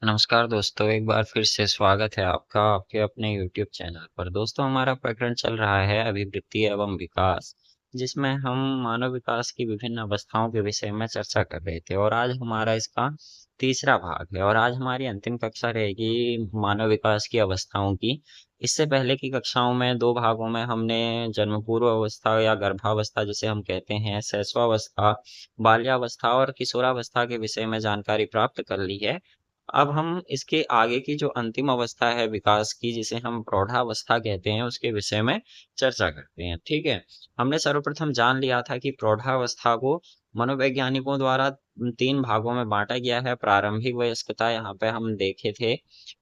नमस्कार दोस्तों, एक बार फिर से स्वागत है आपका आपके अपने YouTube चैनल पर। दोस्तों, हमारा प्रकरण चल रहा है अभिवृद्धि एवं विकास, जिसमें हम मानव विकास की विभिन्न अवस्थाओं के विषय में चर्चा कर रहे थे और आज हमारा इसका तीसरा भाग है और आज हमारी अंतिम कक्षा रहेगी मानव विकास की अवस्थाओं की। इससे पहले की कक्षाओं में दो भागों में हमने जन्म पूर्व अवस्था या गर्भावस्था जिसे हम कहते हैं, शैशवावस्था, बाल्यावस्था और किशोरावस्था के विषय में जानकारी प्राप्त कर ली है। अब हम इसके आगे की जो अंतिम अवस्था है विकास की, जिसे हम प्रौढ़ावस्था कहते हैं, उसके विषय में चर्चा करते हैं। ठीक है। हमने सर्वप्रथम जान लिया था कि प्रौढ़ावस्था को मनोवैज्ञानिकों द्वारा तीन भागों में बांटा गया है। प्रारंभिक वयस्कता यहाँ पे हम देखे थे।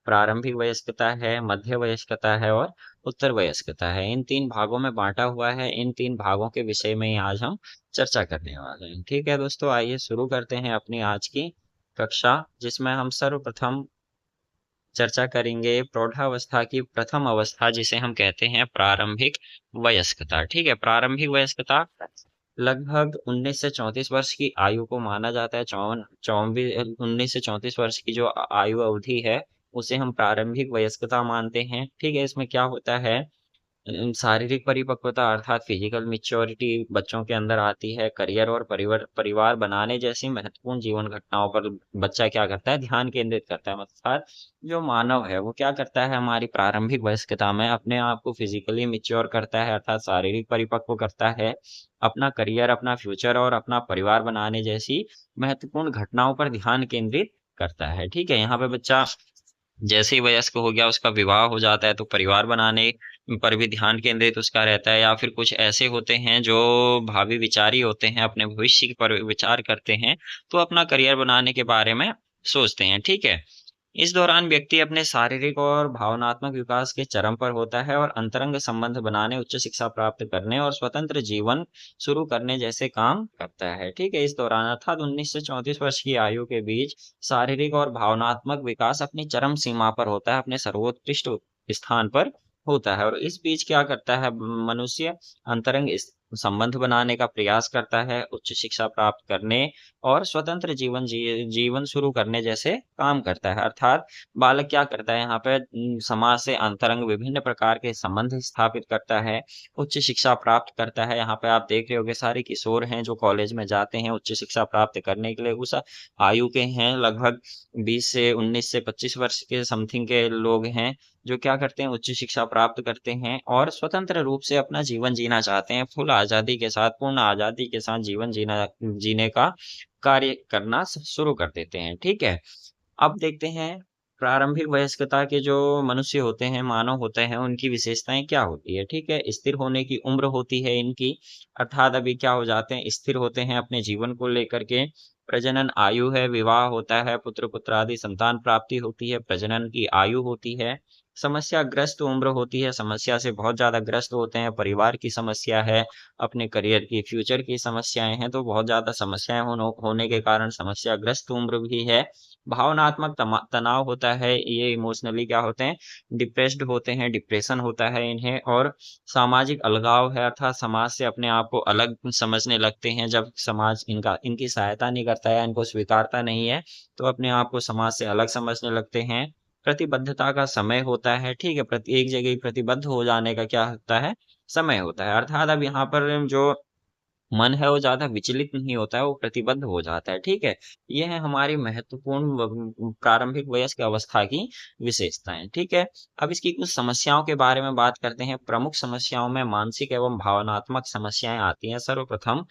प्रारंभिक वयस्कता है, मध्य वयस्कता है और उत्तर वयस्कता है। इन तीन भागों में बांटा हुआ है। इन तीन भागों के विषय में ही आज हम चर्चा करने वाले हैं। ठीक है दोस्तों, आइए शुरू करते हैं अपनी आज की कक्षा, जिसमें हम सर्वप्रथम चर्चा करेंगे प्रौढ़ावस्था की प्रथम अवस्था, जिसे हम कहते हैं प्रारंभिक वयस्कता। ठीक है। प्रारंभिक वयस्कता लगभग 19 से 34 वर्ष की आयु को माना जाता है। 19 से 34 वर्ष की जो आयु अवधि है, उसे हम प्रारंभिक वयस्कता मानते हैं। ठीक है। इसमें क्या होता है, शारीरिक परिपक्वता अर्थात फिजिकल मैच्योरिटी बच्चों के अंदर आती है। करियर और परिवार परिवार बनाने जैसी महत्वपूर्ण जीवन घटनाओं पर बच्चा क्या करता है, ध्यान केंद्रित करता है। अर्थात जो मानव है वो क्या करता है, हमारी प्रारंभिक वयस्कता में अपने आप को फिजिकली मैच्योर करता है, अर्थात शारीरिक परिपक्व करता है। अपना करियर, अपना फ्यूचर और अपना परिवार बनाने जैसी महत्वपूर्ण घटनाओं पर ध्यान केंद्रित करता है। ठीक है। यहाँ पे बच्चा जैसे ही वयस्क हो गया, उसका विवाह हो जाता है, तो परिवार बनाने पर भी ध्यान केंद्रित उसका रहता है। या फिर कुछ ऐसे होते हैं जो भावी विचारी होते हैं, अपने भविष्य पर विचार करते हैं, तो अपना करियर बनाने के बारे में सोचते हैं। ठीक है। इस दौरान व्यक्ति अपने शारीरिक और भावनात्मक विकास के चरम पर होता है और अंतरंग संबंध बनाने, उच्च शिक्षा प्राप्त करने और स्वतंत्र जीवन शुरू करने जैसे काम करता है। ठीक है। इस दौरान अर्थात 19 से 34 वर्ष की आयु के बीच शारीरिक और भावनात्मक विकास अपनी चरम सीमा पर होता है, अपने सर्वोत्कृष्ट स्थान पर होता है। और इस बीच क्या करता है मनुष्य, अंतरंग संबंध बनाने का प्रयास करता है, उच्च शिक्षा प्राप्त करने और स्वतंत्र जीवन शुरू करने जैसे काम करता है। अर्थात बालक क्या करता है यहाँ पे, समाज से अंतरंग विभिन्न प्रकार के संबंध स्थापित करता है, उच्च शिक्षा प्राप्त करता है। यहाँ पे आप देख रहे होंगे सारे किशोर हैं जो कॉलेज में जाते हैं उच्च शिक्षा प्राप्त करने के लिए, उस आयु के हैं। लगभग 20 से 19 से 25 वर्ष के समथिंग के लोग हैं जो क्या करते हैं, उच्च शिक्षा प्राप्त करते हैं और स्वतंत्र रूप से अपना जीवन जीना चाहते हैं। फुल आजादी के साथ, पूर्ण आजादी के साथ जीवन जीने का कार्य करना शुरू कर देते हैं। ठीक है। अब देखते हैं प्रारंभिक वयस्कता के जो मनुष्य होते हैं, मानव होते हैं, उनकी विशेषताएं क्या होती है। ठीक है। स्थिर होने की उम्र होती है इनकी, अर्थात अभी क्या हो जाते हैं, स्थिर होते हैं अपने जीवन को लेकर के। प्रजनन आयु है, विवाह होता है, पुत्र पुत्रादि संतान प्राप्ति होती है, प्रजनन की आयु होती है। समस्या ग्रस्त उम्र होती है, समस्या से बहुत ज्यादा ग्रस्त होते हैं। परिवार की समस्या है, अपने करियर की, फ्यूचर की समस्याएं हैं, तो बहुत ज्यादा समस्याएं होने के कारण समस्याग्रस्त उम्र भी है। भावनात्मक तनाव होता है, ये इमोशनली क्या होते हैं, डिप्रेस्ड होते हैं, डिप्रेशन होता है इन्हें। और सामाजिक अलगाव है, अर्थात समाज से अपने आप को अलग समझने लगते हैं। जब समाज इनकी सहायता नहीं करता है, इनको स्वीकारता नहीं है, तो अपने आप को समाज से अलग समझने लगते हैं। प्रतिबद्धता का समय होता है। ठीक है। प्रति एक जगह प्रतिबद्ध हो जाने का क्या होता है, समय होता है। अर्थात अब यहाँ पर जो मन है वो ज्यादा विचलित नहीं होता है, वो प्रतिबद्ध हो जाता है। ठीक है। ये है हमारी महत्वपूर्ण प्रारंभिक वयस्क अवस्था की विशेषताएं। ठीक है। अब इसकी कुछ समस्याओं के बारे में बात करते हैं। प्रमुख समस्याओं में मानसिक एवं भावनात्मक समस्याएं आती हैं। सर्वप्रथम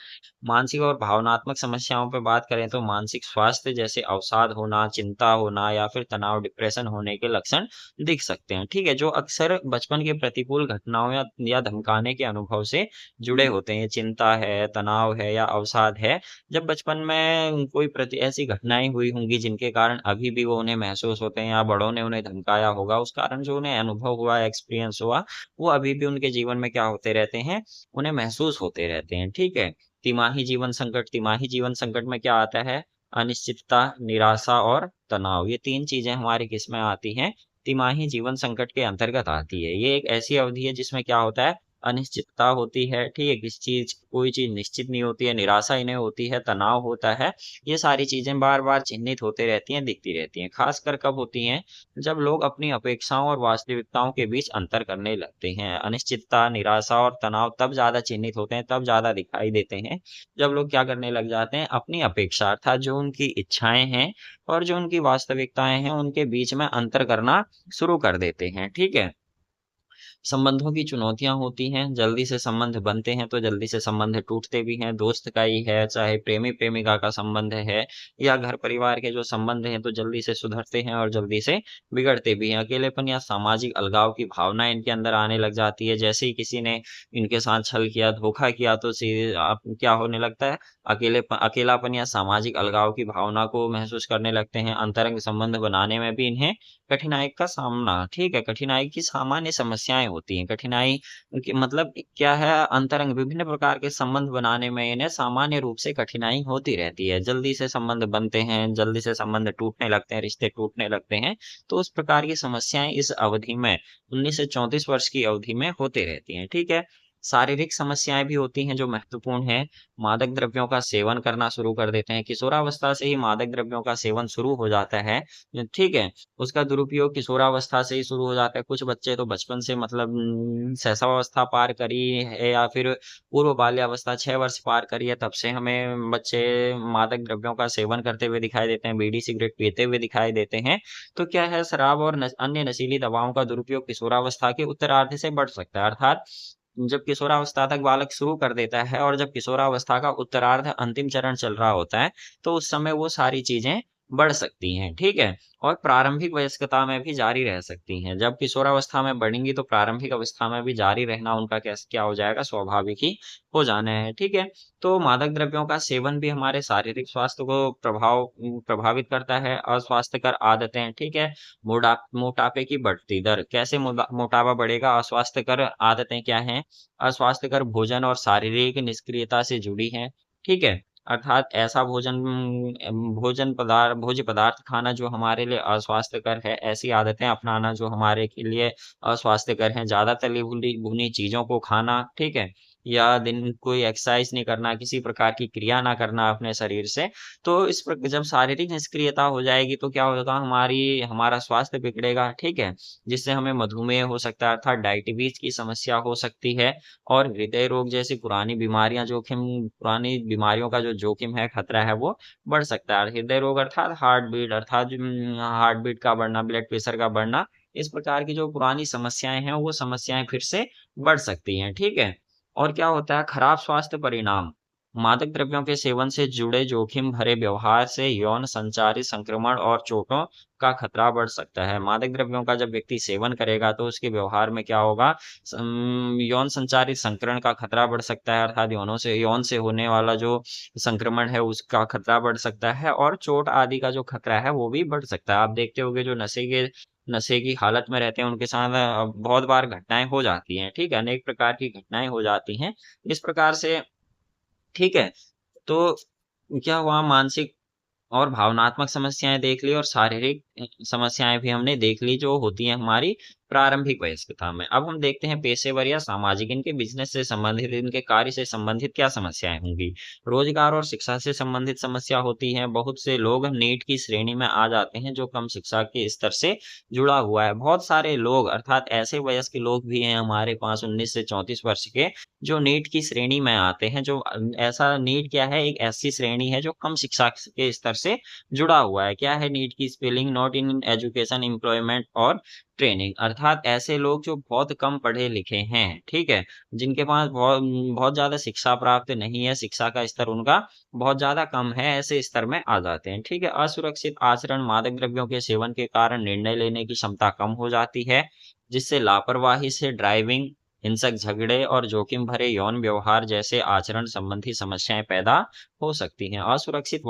मानसिक और भावनात्मक समस्याओं पर बात करें तो मानसिक स्वास्थ्य जैसे अवसाद होना, चिंता होना या फिर तनाव, डिप्रेशन होने के लक्षण दिख सकते हैं। ठीक है। जो अक्सर बचपन के प्रतिकूल घटनाओं या धमकाने के अनुभव से जुड़े होते हैं। चिंता है, तनाव है या अवसाद है, जब बचपन में कोई प्रति ऐसी घटनाएं हुई होंगी जिनके कारण अभी भी वो उन्हें महसूस होते हैं, या बड़ों ने उन्हें धमकाया होगा, उस कारण जो उन्हें अनुभव हुआ, एक्सपीरियंस हुआ, वो अभी भी उनके जीवन में क्या होते रहते हैं, उन्हें महसूस होते रहते हैं। ठीक है। तिमाही जीवन संकट, तिमाही जीवन संकट में क्या आता है, अनिश्चितता, निराशा और तनाव। ये तीन चीजें हमारी किस में आती हैं, तिमाही जीवन संकट के अंतर्गत आती है। ये एक ऐसी अवधि है जिसमें क्या होता है, अनिश्चितता होती है, ठीक है? किसी चीज़ कोई चीज़ निश्चित नहीं होती है, निराशा इन्हें होती है, तनाव होता है। ये सारी चीज़ें बार-बार चिह्नित होते रहती हैं, दिखती रहती हैं। ख़ासकर कब होती हैं? जब लोग अपनी अपेक्षाओं और वास्तविकताओं के बीच अंतर करने लगते हैं। अनिश्चितता, निराशा और तनाव तब ज़्यादा चिह्नित होते हैं, तब ज़्यादा दिखाई देते हैं, जब लोग क्या करने लग जाते हैं? अपनी अपेक्षा अर्थात जो उनकी इच्छाएँ हैं और जो उनकी वास्तविकताएँ हैं, उनके बीच में अंतर करना शुरू कर देते हैं, ठीक है? संबंधों की चुनौतियाँ होती हैं, जल्दी से संबंध बनते हैं तो जल्दी से संबंध टूटते भी हैं, दोस्त का ही है, चाहे प्रेमी-प्रेमिका का संबंध है या घर-परिवार के जो संबंध हैं तो जल्दी से सुधरते हैं और जल्दी से बिगड़ते भी हैं। अकेलेपन या सामाजिक अलगाव की भावना इनके अंदर आने लग जाती है, जैसे ही किसी ने इनके साथ छल किया, धोखा किया तो सीधे आप क्या होने लगता है, अकेलापन या सामाजिक अलगाव की भावना को महसूस करने लगते हैं, अंतरंग संबंध बनाने में भी इन्हें कठिनाई का सामना ठीक है, कठिनाई की सामान्य समस्याएँ होती हैं। कठिनाई कि मतलब क्या है अंतरंग विभिन्न प्रकार के संबंध बनाने में इन्हें सामान्य रूप से कठिनाई होती रहती है। जल्दी से संबंध बनते हैं, जल्दी से संबंध टूटने लगते हैं, रिश्ते टूटने लगते हैं। तो उस प्रकार की समस्याएँ इस अवधि में 19 से 34 वर्ष की अवधि में होती रहती हैं, ठीक है? शारीरिक समस्याएँ भी होती हैं जो महत्वपूर्ण हैं। मादक द्रव्यों का सेवन करना शुरू कर देते हैं। किशोरावस्था से ही मादक द्रव्यों का सेवन शुरू हो जाता है, ठीक है? उसका दुरुपयोग किशोरावस्था से ही शुरू हो जाता है। कुछ बच्चे तो बचपन से मतलब शैशवावस्था पार करी है या फिर पूर्व बाल्यावस्था 6 वर्ष पार करी है, तब से हमें बच्चे मादक द्रव्यों का सेवन करते हुए दिखाई देते हैं, बीड़ी सिगरेट पीते हुए दिखाई देते हैं। तो क्या है शराब और अन्य नशीली दवाओं का दुरुपयोग किशोरावस्था के उत्तरार्ध से बढ़ सकता है। अर्थात जब किशोरावस्था तक बालक शुरू कर देता है और जब किशोरावस्था का उत्तरार्ध अंतिम चरण चल रहा होता है, तो उस समय वो सारी चीज़ें बढ़ सकती हैं, ठीक है? और प्रारंभिक वयस्कता में भी जारी रह सकती हैं। जब किशोरावस्था में बढ़ेंगी तो प्रारंभिक अवस्था में भी जारी रहना उनका क्या हो जाएगा स्वाभाविक ही हो जाना है, ठीक है? तो मादक द्रव्यों का सेवन भी हमारे शारीरिक स्वास्थ्य को प्रभावित करता है, अस्वास्थ्यकर आदतें, ठीक है? मोटापे की बढ़ती दर, कैसे मोटापा बढ़ेगा? अस्वास्थ्यकर आदतें क्या हैं? अस्वास्थ्यकर भोजन और शारीरिक निष्क्रियता से जुड़ी हैं, ठीक है? अर्थात ऐसा भोज्य पदार्थ खाना जो हमारे लिए अस्वास्थ्यकर है, ऐसी आदतें अपनाना जो हमारे के लिए अस्वास्थ्यकर हैं, ज़्यादा तली भुनी भुनी चीज़ों को खाना, ठीक है? या दिन कोई एक्सरसाइज़ नहीं करना, किसी प्रकार की क्रिया ना करना अपने शरीर से, तो इस प्रक जब शारीरिक निष्क्रियता हो जाएगी तो क्या होगा हमारा स्वास्थ्य बिगड़ेगा, ठीक है? जिससे हमें मधुमेह हो सकता है अर्थात डायबिटीज़ की समस्या हो सकती है और हृदय रोग जैसी पुरानी बीमारियों का जो जोखिम है, खतरा है वो बढ़ सकता है। हृदय रोग अर्थात हार्ट बीट का बढ़ना, ब्लड प्रेशर का बढ़ना, इस प्रकार की जो पुरानी समस्याएँ हैं, वो समस्याएँ फिर से बढ़ सकती हैं, ठीक है? और क्या होता है खराब स्वास्थ्य परिणाम, मादक द्रव्यों के सेवन से जुड़े जोखिम भरे व्यवहार से यौन संचारित संक्रमण और चोटों का खतरा बढ़ सकता है। मादक द्रव्यों का जब व्यक्ति सेवन करेगा तो उसके व्यवहार में क्या होगा यौन संचारित संक्रमण का खतरा बढ़ सकता है अर्थात यौन से होने वाला जो संक्रमण है उसका खतरा बढ़ सकता है और चोट आदि का जो खतरा है वो भी बढ़ सकता है। आप देखते होंगे जो नशे की हालत में रहते हैं उनके साथ बहुत बार घटनाएँ हो जाती हैं, ठीक है? अनेक प्रकार की घटनाएँ हो जाती हैं। इस प्रकार से ठीक है? तो क्या हुआ मानसिक और भावनात्मक समस्याएँ देख ली और शारीरिक समस्याएँ भी हमने देख ली जो होती हैं हमारी प्रारंभिक वयस्कता में। अब हम देखते हैं पेशेवर या सामाजिक इनके बिज़नेस से संबंधित, इनके कार्य से संबंधित क्या समस्याएँ होंगी। रोज़गार और शिक्षा से संबंधित समस्या होती है। बहुत से लोग नीट की श्रेणी में आ जाते हैं जो कम शिक्षा के स्तर से जुड़ा हुआ है। बहुत सारे लोग अर्थात ऐसे वयस्क लोग भी हैं हमारे पास 19 से 34 वर्ष के जो नीट की श्रेणी में आते हैं। ऐसा नीट क्या है एक ऐसी श्रेणी है जो कम शिक्षा के स्तर से जुड़ा हुआ है। क्या है नीट की spelling not in education, employment और ट्रेनिंग अर्थात ऐसे लोग जो बहुत कम पढ़े लिखे हैं, ठीक है? जिनके पास बहुत ज़्यादा शिक्षा प्राप्त नहीं है, शिक्षा का स्तर उनका बहुत ज़्यादा कम है, ऐसे स्तर में आ जाते हैं, ठीक है? असुरक्षित आचरण, मादक द्रव्यों के सेवन के कारण निर्णय लेने की क्षमता कम हो जाती है, जिससे लापरवाही से ड्राइविंग, हिंसक झगड़े और जोखिम भरे यौन व्यवहार जैसे आचरण संबंधी समस्याएं पैदा हो सकती हैं। असुरक्षित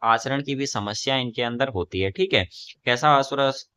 आचरण की भी समस्या इनके अंदर होती है, ठीक है? कैसा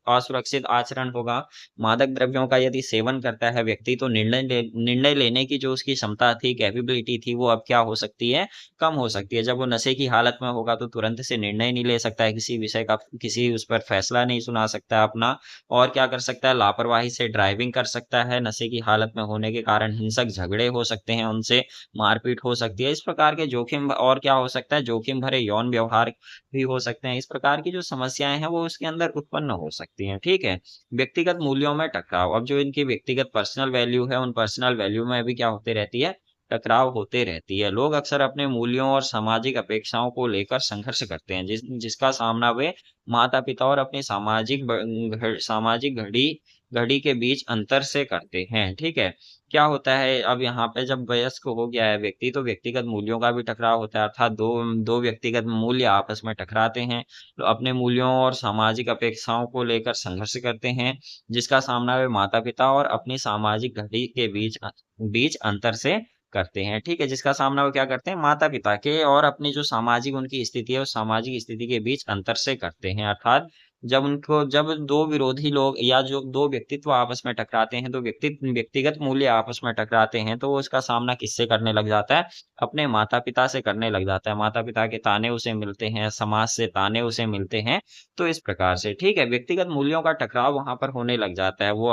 असुरक्षित आचरण होगा? मादक द्रव्यों का यदि सेवन करता है व्यक्ति तो निर्णय लेने की जो उसकी क्षमता थी, कैपेबिलिटी थी, वो अब क्या हो सकती है? कम हो सकती है। जब वो नशे की हालत में होगा तो तुरंत से निर्णय नहीं ले सकता है किसी उस पर फैसला नहीं सुना सकता है अपना और क्या कर सकता है लापरवाही से ड्राइविंग कर कर सकता है, नशे की हालत में होने के कारण हिंसक झगड़े हो सकते हैं उनसे, मारपीट हो सकती है। इस प्रकार के जोखिम और क्या हो सकता है, जोखिम भरे यौन व्यवहार भी हो सकते हैं। इस प्रकार की जो समस्याएँ हैं वो उसके अंदर उत्पन्न हो सकती हैं, ठीक है? व्यक्तिगत मूल्यों में टकराव, अब जो इनकी व्यक्तिगत पर्सनल वैल्यू है, उन पर्सनल वैल्यू में भी क्या होती रहती है, टकराव होते रहती है। लोग अक्सर अपने मूल्यों और सामाजिक अपेक्षाओं को लेकर संघर्ष करते हैं, जिसका सामना वे माता-पिता और अपनी सामाजिक घड़ी घड़ी के बीच अंतर से करते हैं, ठीक है? क्या होता है, अब यहाँ पे जब वयस्क हो गया है व्यक्ति, तो व्यक्तिगत मूल्यों का भी टकराव होता है, अर्थात दो व्यक्तिगत मूल्य आपस में टकराते हैं। तो अपने मूल्यों और सामाजिक अपेक्षाओं को लेकर संघर्ष करते हैं, जिसका सामना वे माता-पिता और अपनी सामाजिक घड़ी के बीच अंतर से करते हैं, ठीक है? जिसका सामना वो क्या करते हैं, माता-पिता के और अपनी जो सामाजिक उनकी स्थिति है, उस सामाजिक स्थिति के बीच अंतर से करते हैं। अर्थात जब 2 विरोधी लोग या जो 2 व्यक्तित्व आपस में टकराते हैं, 2 व्यक्तिगत मूल्य आपस में टकराते हैं, तो वो इसका सामना किससे करने लग जाता है? अपने माता-पिता से करने लग जाता है। माता-पिता के ताने उसे मिलते हैं, समाज से ताने उसे मिलते हैं, तो इस प्रकार से, ठीक है? व्यक्तिगत मूल्यों का टकराव वहाँ पर होने लग जाता है। वो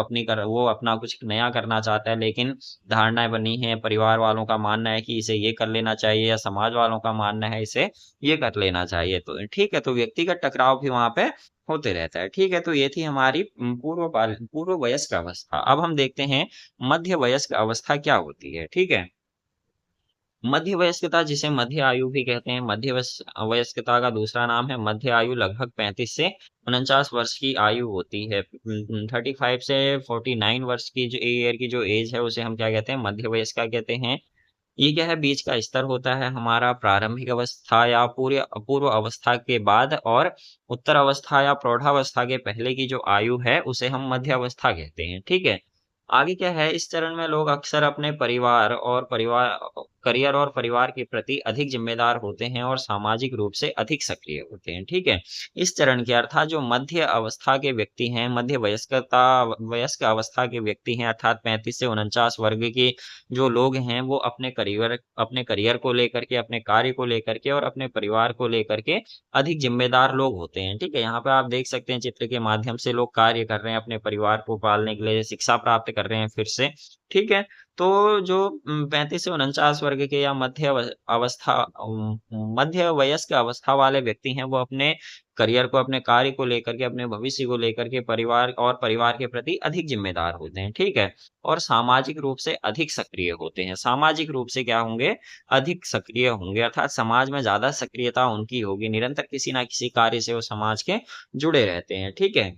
अपना कुछ नया करना चाहता है, लेकिन धारणाएँ बनी हैं, परिवार वालों का मानना है कि इसे ये कर लेना चाहिए, या समाज वालों का मानना है इसे ये कर लेना चाहिए। तो ठीक है, तो व्यक्तिगत टकराव भी वहाँ पे होते रहता है। ठीक है, तो ये थी हमारी पूर्व वयस्क अवस्था। अब हम देखते हैं मध्य वयस्क अवस्था क्या होती है, ठीक है? मध्य वयस्कता, जिसे मध्य आयु भी कहते हैं, वयस्कता का दूसरा नाम है मध्य आयु, लगभग 35 से 49 वर्ष की आयु होती है। 35 से 49 वर्ष की जो ईयर की जो एज है, उसे हम क्या कहते हैं, मध्य वयस्का कहते हैं। ये क्या है, बीच का स्तर होता है हमारा, प्रारंभिक अवस्था या पूर्व पूर्व अवस्था के बाद और उत्तर अवस्था या प्रौढ़ावस्था के पहले की जो आयु है, उसे हम मध्य अवस्था कहते हैं, ठीक है? आगे क्या है, इस चरण में लोग अक्सर अपने करियर और परिवार के प्रति अधिक जिम्मेदार होते हैं और सामाजिक रूप से अधिक सक्रिय होते हैं, ठीक है? इस चरण के अर्थात जो मध्य अवस्था के व्यक्ति हैं, वयस्क अवस्था के व्यक्ति हैं, अर्थात 35 से 49 वर्ग के जो लोग हैं, वो अपने करियर को लेकर के, अपने कार्य को लेकर के और अपने परिवार को लेकर के अधिक जिम्मेदार लोग होते हैं, ठीक है? यहाँ पे आप देख सकते हैं चित्र के माध्यम से लोग कार्य कर रहे हैं, अपने परिवार को पालने के लिए शिक्षा प्राप्त कर रहे हैं फिर से, ठीक है? तो जो 35 से 49 वर्ग के या मध्य वयस्क अवस्था वाले व्यक्ति हैं, वो अपने करियर को, अपने कार्य को लेकर के, अपने भविष्य को लेकर के परिवार के प्रति अधिक जिम्मेदार होते हैं, ठीक है? और सामाजिक रूप से अधिक सक्रिय होते हैं। सामाजिक रूप से क्या होंगे? अधिक सक्रिय होंगे, अर्थात समाज में ज़्यादा सक्रियता उनकी होगी, निरंतर किसी न किसी कार्य से वो समाज के जुड़े रहते हैं, ठीक है?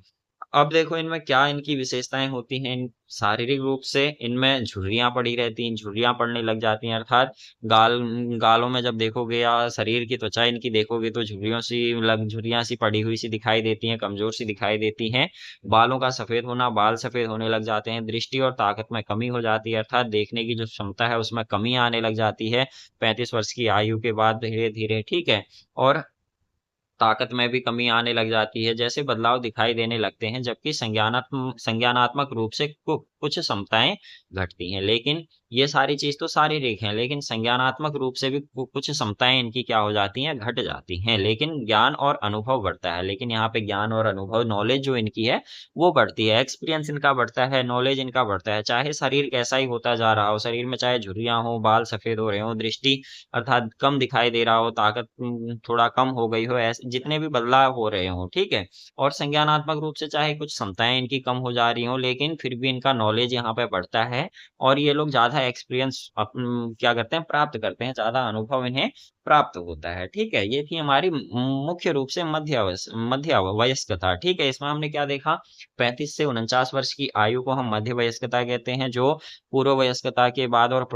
अब देखो इनमें क्या इनकी विशेषताएँ होती हैं, शारीरिक रूप से इनमें झुर्रियाँ पड़ी रहती हैं, झुर्रियाँ पड़ने लग जाती हैं, अर्थात गाल गालों में जब देखोगे या शरीर की त्वचा इनकी देखोगे तो झुर्रियाँ सी पड़ी हुई सी दिखाई देती हैं, कमज़ोर सी दिखाई देती हैं। बालों का सफ़ेद होना, बाल सफ़ेद होने लग जाते हैं, दृष्टि और ताकत में कमी हो जाती है, अर्थात देखने की जो क्षमता है उसमें कमी आने लग जाती है, 35 वर्ष की आयु के बाद धीरे-धीरे, ठीक है? और ताकत में भी कमी आने लग जाती है, जैसे बदलाव दिखाई देने लगते हैं, जबकि संज्ञानात्मक रूप से कुछ क्षमताएँ घटती हैं। लेकिन ये सारी चीज़ तो शारीरिक है, लेकिन संज्ञानात्मक रूप से भी कुछ क्षमताएँ इनकी क्या हो जाती हैं, घट जाती हैं। लेकिन ज्ञान और अनुभव बढ़ता है, लेकिन यहाँ पे ज्ञान और अनुभव, नॉलेज जो इनकी है, वो बढ़ती है, एक्सपीरियंस इनका बढ़ता है, नॉलेज इनका बढ़ता है। चाहे शरीर कैसा ही होता जा रहा हो, शरीर में चाहे झुर्रियाँ हों, बाल सफ़ेद हो रहे हों, दृष्टि अर्थात कम दिखाई दे रहा हो, ताकत थोड़ा कम हो गई हो, ऐसे जितने भी बदलाव हो रहे हों, ठीक है? और संज्ञानात्मक रूप से चाहे कुछ क्षमताएँ इनकी कम हो जा रही हों, लेकिन फिर भी इनका नॉलेज यहाँ पे बढ़ता है और ये लोग ज़्यादा एक्सपीरियंस क्या करते हैं, प्राप्त करते हैं, ज़्यादा अनुभव इन्हें प्राप्त होता है, ठीक है? ये थी हमारी मुख्य रूप से मध्य वयस्कता, ठीक है? इसमें हमने क्या देखा, 35 से 49 वर्ष की आयु को हम मध्य वयस्कता कहते हैं, जो पूर्व वयस्कता के बाद और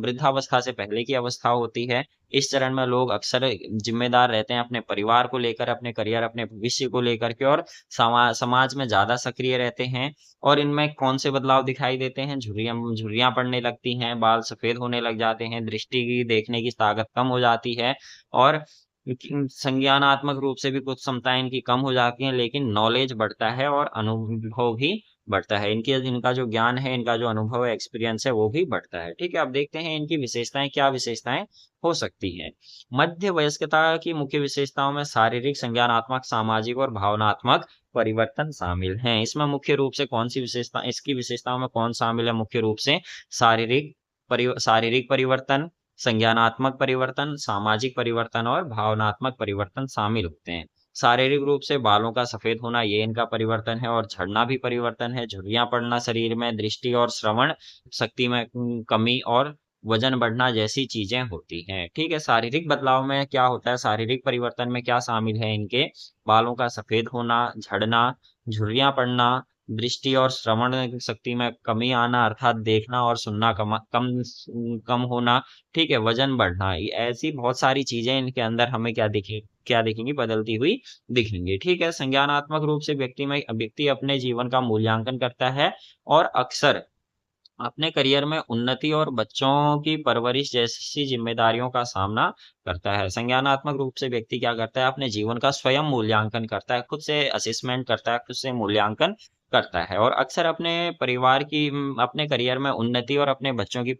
वृद्धावस्था से पहले की अवस्था होती है। इस चरण में लोग अक्सर जिम्मेदार रहते हैं अपने परिवार को लेकर, अपने करियर, अपने भविष्य को लेकर के और समाज में ज़्यादा सक्रिय रहते हैं। और इनमें कौन से बदलाव दिखाई देते हैं? झुर्रियाँ पड़ने लगती हैं, बाल सफ़ेद होने लग जाते हैं, दृष्टि की देखने की ताकत कम हो जाती है और संज्ञानात्मक रूप से भी कुछ क्षमताएँ इनकी कम हो जाती हैं, लेकिन नॉलेज बढ़ता है और अनुभव भी बढ़ता है। इनका जो ज्ञान है, इनका जो अनुभव है, एक्सपीरियंस है, वो भी बढ़ता है। ठीक है? अब देखते हैं इनकी विशेषताएँ, क्या विशेषताएँ हो सकती हैं। मध्य वयस्कता की मुख्य विशेषताओं में शारीरिक, संज्ञानात्मक, सामाजिक और भावनात्मक परिवर्तन शामिल हैं। इसमें मुख्य रूप से कौन सी विशेषता, इसकी विशेषताओं में कौन शामिल है? मुख्य रूप से शारीरिक परिवर्तन, संज्ञानात्मक परिवर्तन, सामाजिक परिवर्तन और भावनात्मक परिवर्तन शामिल होते हैं। शारीरिक रूप से बालों का सफेद होना ये इनका परिवर्तन है, और झड़ना भी परिवर्तन है। झुर्रियां पड़ना शरीर में, दृष्टि और श्रवण शक्ति में कमी और वजन बढ़ना जैसी चीजें होती हैं। ठीक है, शारीरिक बदलाव में क्या होता है, शारीरिक परिवर्तन में क्या शामिल है इनके? बालों का सफेद होना, झड़ना, झुर्रियां पड़ना, दृष्टि और श्रवण शक्ति में कमी आना अर्थात देखना और सुनना कम होना। ठीक है, वजन बढ़ना, ये ऐसी बहुत सारी चीजें इनके अंदर हमें क्या दिखेंगी? बदलती हुई दिखेंगी। ठीक है, संज्ञानात्मक रूप से व्यक्ति अपने जीवन का मूल्यांकन करता है और अक्सर अपने करियर में उन्नति और बच्चों की परवरिश जैसी जिम्मेदारियों का सामना करता है। संज्ञानात्मक रूप से व्यक्ति क्या करता है? अपने जीवन का स्वयं मूल्यांकन करता है, खुद से असेसमेंट करता है, खुद से मूल्यांकन करता है, और अक्सर अपने करियर में उन्नति और अपने बच्चों की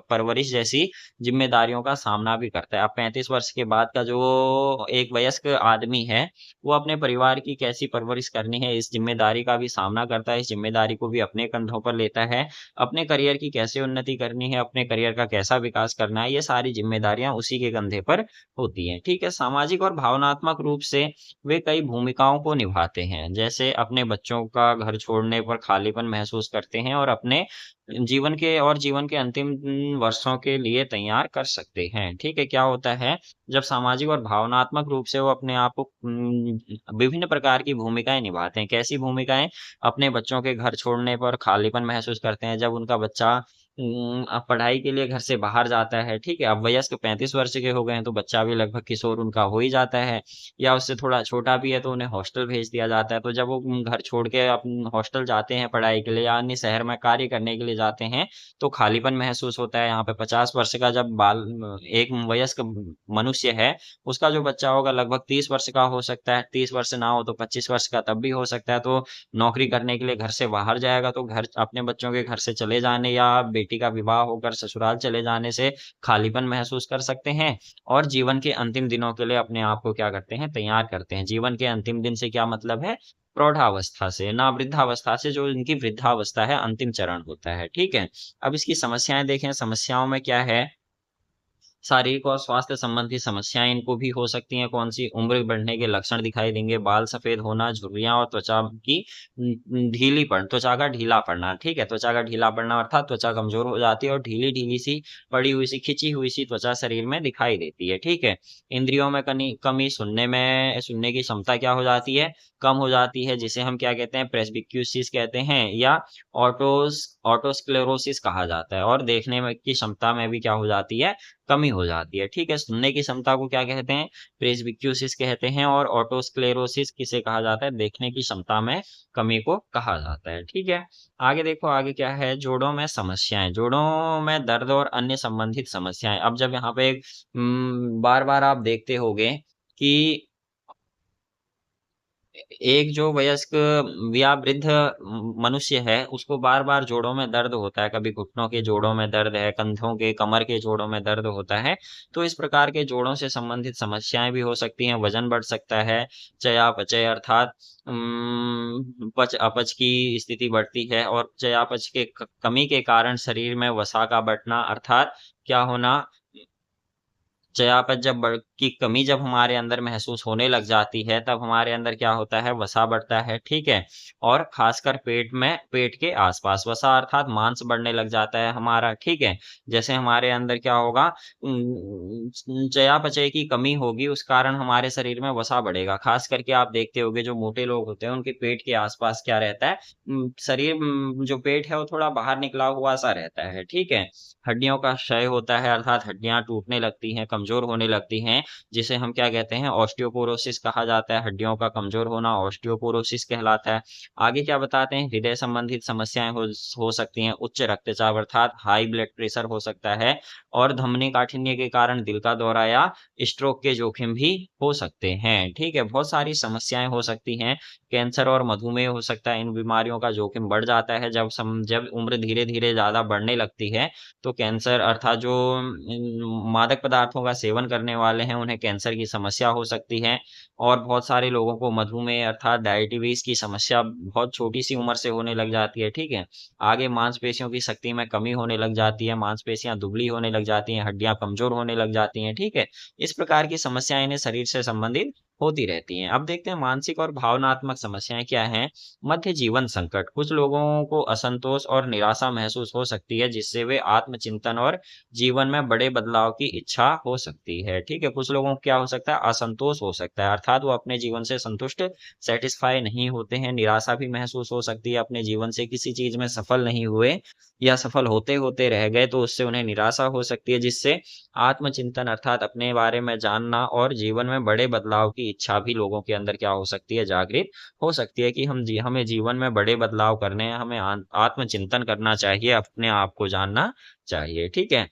परवरिश जैसी जिम्मेदारियों का सामना भी करता है। अब 35 वर्ष के बाद का जो एक वयस्क आदमी है, वो अपने परिवार की कैसी परवरिश करनी है, इस जिम्मेदारी का भी सामना करता है, इस जिम्मेदारी को भी अपने कंधों पर लेता है। अपने करियर की कैसे उन्नति करनी है, अपने करियर का कैसा विकास करना है, ये सारी जिम्मेदारियां उसी के कंधे पर होती हैं। ठीक है, सामाजिक और भावनात्मक रूप से वे कई भूमिकाओं को निभाते हैं, जैसे अपने बच्चों का घर छोड़ने पर खालीपन महसूस करते हैं और अपने जीवन के अंतिम वर्षों के लिए तैयार कर सकते हैं। ठीक है, क्या होता है, जब सामाजिक और भावनात्मक रूप से वो अपने आप को विभिन्न प्रकार की भूमिकाएं निभाते हैं। कैसी भूमिकाएं? अपने बच्चों के घर छोड़ने पर खालीपन महसूस करते हैं, जब उनका बच्चा अब पढ़ाई के लिए घर से बाहर जाता है। ठीक है, अब वयस्क 35 वर्ष के हो गए हैं, तो बच्चा भी लगभग किशोर उनका हो ही जाता है, या उससे थोड़ा छोटा भी है तो उन्हें हॉस्टल भेज दिया जाता है। तो जब वो घर छोड़ के अपन हॉस्टल जाते हैं पढ़ाई के लिए या अन्य शहर में कार्य करने के लिए जाते हैं, तो खालीपन महसूस होता है। यहाँ पे 50 वर्ष का जब एक वयस्क मनुष्य है, उसका जो बच्चा होगा लगभग 30 वर्ष का हो सकता है, 30 वर्ष ना हो तो 25 वर्ष का तब भी हो सकता है। तो नौकरी करने के लिए घर से बाहर जाएगा, तो घर अपने बच्चों के घर से चले जाने या बेटी का विवाह होकर ससुराल चले जाने से खालीपन महसूस कर सकते हैं, और जीवन के अंतिम दिनों के लिए अपने आप को क्या करते हैं? तैयार करते हैं। जीवन के अंतिम दिन से क्या मतलब है? प्रौढ़ावस्था से, ना वृद्धावस्था से, जो इनकी वृद्धावस्था है, अंतिम चरण होता है। ठीक है, अब इसकी समस्याएं देखें। समस्याओं में क्या है? शारीरिक और स्वास्थ्य संबंधी समस्याएं इनको भी हो सकती हैं। कौन सी? उम्र बढ़ने के लक्षण दिखाई देंगे, बाल सफेद होना, झुर्रियां और त्वचा का ढीला पड़ना। ठीक है, त्वचा का ढीला पड़ना अर्थात त्वचा कमजोर हो जाती है और ढीली ढीली सी, पड़ी हुई सी, खिंची हुई सी त्वचा शरीर में दिखाई देती है। ठीक है, इंद्रियों में कमी, सुनने की क्षमता क्या हो जाती है? कम हो जाती है, जिसे हम क्या कहते हैं? प्रेस्बिक्यूसिस कहते हैं, या ऑटोस्क्लेरोसिस कहा जाता है। और देखने में की क्षमता में भी क्या हो जाती है? कमी हो जाती है। ठीक है, सुनने की क्षमता को क्या कहते हैं? प्रेस्बिक्यूसिस कहते हैं, और ऑटोस्क्लेरोसिस किसे कहा जाता है? देखने की क्षमता में कमी को कहा जाता है। ठीक है, आगे देखो, आगे क्या है? जोड़ों में समस्याएं, जोड़ों में दर्द और अन्य संबंधित समस्याएं। अब जब यहाँ पे बार बार आप देखते होगे कि एक जो वयस्क या वृद्ध मनुष्य है, उसको बार बार जोड़ों में दर्द होता है, कभी घुटनों के जोड़ों में दर्द है, कंधों के, कमर के जोड़ों में दर्द होता है। तो इस प्रकार के जोड़ों से संबंधित समस्याएं भी हो सकती हैं। वजन बढ़ सकता है, चयापचय अर्थात पच अपच की स्थिति बढ़ती है, और चयापचय के कमी के कारण शरीर में वसा का बढ़ना अर्थात क्या होना? चयापचय की कमी जब हमारे अंदर महसूस होने लग जाती है, तब हमारे अंदर क्या होता है? वसा बढ़ता है। ठीक है, और खासकर पेट के आसपास वसा अर्थात मांस बढ़ने लग जाता है हमारा। ठीक है, जैसे हमारे अंदर क्या होगा? चयापचय की कमी होगी, उस कारण हमारे शरीर में वसा बढ़ेगा। खास करके आप देखते होंगे जो मोटे लोग होते हैं, उनके पेट के आसपास क्या रहता है? जो पेट है वो थोड़ा बाहर निकला हुआ सा रहता है। ठीक है, हड्डियों का क्षय होता है अर्थात हड्डियां टूटने लगती हैं, कमजोर होने लगती हैं, जिसे हम क्या कहते हैं? ऑस्टियोपोरोसिस कहा जाता है। हड्डियों का कमजोर होना ऑस्टियोपोरोसिस कहलाता है। आगे क्या बताते हैं? हृदय संबंधित समस्याएं हो सकती हैं। उच्च रक्तचाप अर्थात हाई ब्लड प्रेशर हो सकता है, और धमनी काठिन्य के कारण दिल का दौरा या स्ट्रोक के जोखिम भी हो सकते हैं। ठीक है, बहुत सारी समस्याएं हो सकती हैं। कैंसर और मधुमेह हो सकता है। इन बीमारियों का जोखिम बढ़ जाता है जब उम्र धीरे-धीरे ज़्यादा बढ़ने लगती है, तो कैंसर अर्थात जो मादक पदार्थों का सेवन करने वाले हैं, उन्हें कैंसर की समस्या हो सकती है। और बहुत सारे लोगों को मधुमेह अर्थात डायबिटीज़ की समस्या बहुत छोटी-सी उम्र से होने लग जाती है, ठीक है? आगे मांसपेशियों की शक्ति में कमी होने लग जाती है, मांसपेशियाँ दुबली होने लग जाती हैं, हड्डियाँ कमज़ोर होने लग जाती हैं, ठीक है? इस प्रकार की समस्याएँ इन्हें शरीर से संबंधित होती रहती हैं। अब देखते हैं मानसिक और भावनात्मक समस्याएँ क्या हैं? मध्य जीवन संकट। कुछ लोगों को असंतोष और निराशा महसूस हो सकती है, जिससे वे आत्मचिंतन और जीवन में बड़े बदलाव की इच्छा हो सकती है, ठीक है? कुछ लोगों को क्या हो सकता है? असंतोष हो सकता है, अर्थात वो अपने जीवन से संतुष्ट सैटिस्फाई नहीं होते हैं। निराशा भी महसूस हो सकती है, अपने जीवन से किसी चीज़ में सफल नहीं हुए या सफल होते-होते रह गए, तो उससे उन्हें निराशा हो सकती है, जिससे आत्मचिंतन अर्थात अपने बारे में जानना और जीवन में बड़े बदलाव की इच्छा भी लोगों के अंदर क्या हो सकती है? जागृत हो सकती है कि हमें जीवन में बड़े बदलाव करने हैं, हमें आत्मचिंतन करना चाहिए, अपने आप को जानना चाहिए, ठीक है?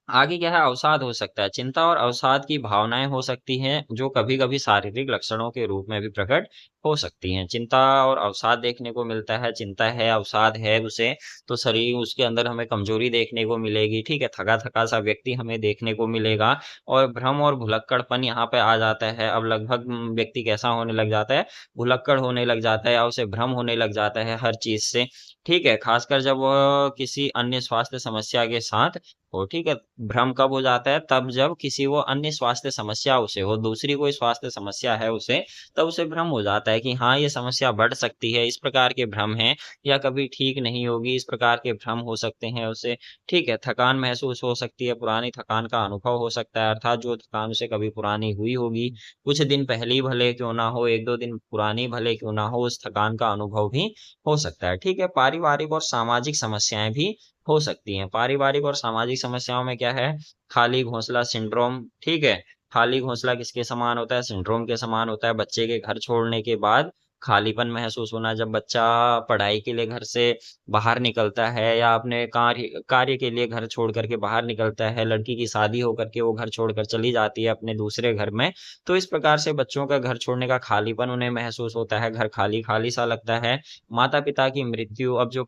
आगे क्या है अवसाद हो सकता है। चिंता और अवसाद की भावनाएँ हो सकती हैं, जो कभी-कभी शारीरिक लक्षणों के रूप में भी प्रकट हो सकती हैं। चिंता और अवसाद देखने को मिलता है, चिंता है, अवसाद है उसे, तो शरीर उसके अंदर हमें कमज़ोरी देखने को मिलेगी, ठीक है? थका-थका सा व्यक्ति हमें देखने को मिलेगा और भ्रम और भुलक्कड़पन यहाँ पे आ जाता है। अब लगभग व्यक्ति कैसा होने लग जाता है, भुलक्कड़ होने लग जाता है या उसे भ्रम होने लग जाता है हर चीज़ से, ठीक है? ख़ासकर जब वह किसी अन्य स्वास्थ्य समस्या के साथ हो, ठीक है? भ्रम कब हो जाता है? तब जब किसी वो अन्य स्वास्थ्य समस्या उसे हो, दूसरी कोई स्वास्थ्य समस्या है उसे, तब उसे भ्रम हो जाता है कि हाँ, ये समस्या बढ़ सकती है, इस प्रकार के भ्रम हैं या कभी ठीक नहीं होगी, इस प्रकार के भ्रम हो सकते हैं उसे, ठीक है? थकान महसूस हो सकती है, पुरानी थकान का अनुभव हो सकता है, अर्थात जो थकान उसे कभी पुरानी हुई होगी, कुछ दिन पहले ही भले क्यों ना हो, 1-2 दिन पुरानी भले क्यों ना हो, उस थकान का अनुभव भी हो सकता है, ठीक है? पारिवारिक और सामाजिक समस्याएँ भी हो सकती हैं। पारिवारिक और सामाजिक समस्याओं में क्या है, खाली घोंसला सिंड्रोम, ठीक है? खाली घोंसला किसके समान होता है? सिंड्रोम के समान होता है। बच्चे के घर छोड़ने के बाद खालीपन महसूस होना, जब बच्चा पढ़ाई के लिए घर से बाहर निकलता है या अपने कार्य कार्य के लिए घर छोड़ कर के बाहर निकलता है, लड़की की शादी होकर के वो घर छोड़कर चली जाती है अपने दूसरे घर में, तो इस प्रकार से बच्चों का घर छोड़ने का खालीपन उन्हें महसूस होता है, घर खाली-खाली सा लगता है। माता-पिता की मृत्यु, अब जो